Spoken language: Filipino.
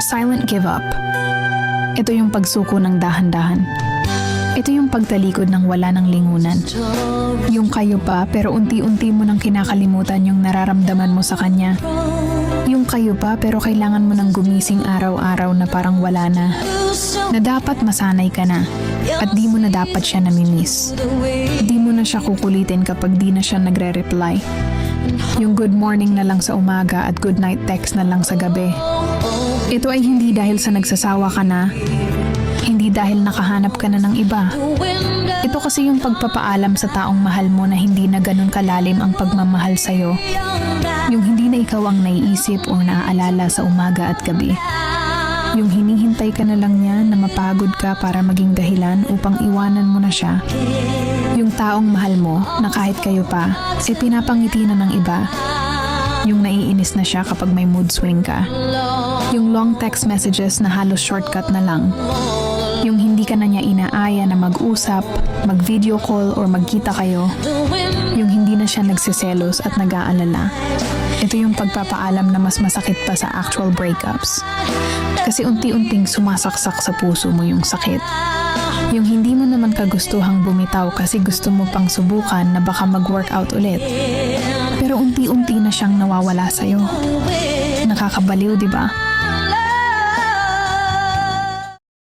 silent give up. Ito yung pagsuko ng dahan-dahan. Ito yung pagtalikod ng wala ng lingunan. Yung kayo pa pero unti-unti mo nang kinakalimutan yung nararamdaman mo sa kanya. Yung kayo pa pero kailangan mo nang gumising araw-araw na parang wala na. Na dapat masanay ka na at di mo na dapat siya namimiss. Di mo na siya kukulitin kapag di na siya nagre-reply. Yung good morning na lang sa umaga at good night text na lang sa gabi. Ito ay hindi dahil sa nagsasawa ka na, hindi dahil nakahanap ka na ng iba. Ito kasi yung pagpapaalam sa taong mahal mo na hindi na ganun kalalim ang pagmamahal sa'yo. Yung hindi na ikaw ang naiisip o naaalala sa umaga at gabi. Yung hinihintay ka na lang niya na mapagod ka para maging dahilan upang iwanan mo na siya. Yung taong mahal mo na kahit kayo pa, pinapangiti na ng iba. Yung naiinis na siya kapag may mood swing ka. Yung long text messages na halos shortcut na lang. Yung hindi ka na niya inaaya na mag-usap, mag-video call or magkita kayo. Yung hindi na siya nagsiselos at nag-aalala. Ito yung pagpapaalam na mas masakit pa sa actual breakups. Kasi unti-unting sumasaksak sa puso mo yung sakit. Yung hindi mo naman kagustuhang bumitaw kasi gusto mo pang subukan na baka mag-workout ulit. Pero unti-unti na siyang nawawala sa'yo. Nakakabaliw, di ba?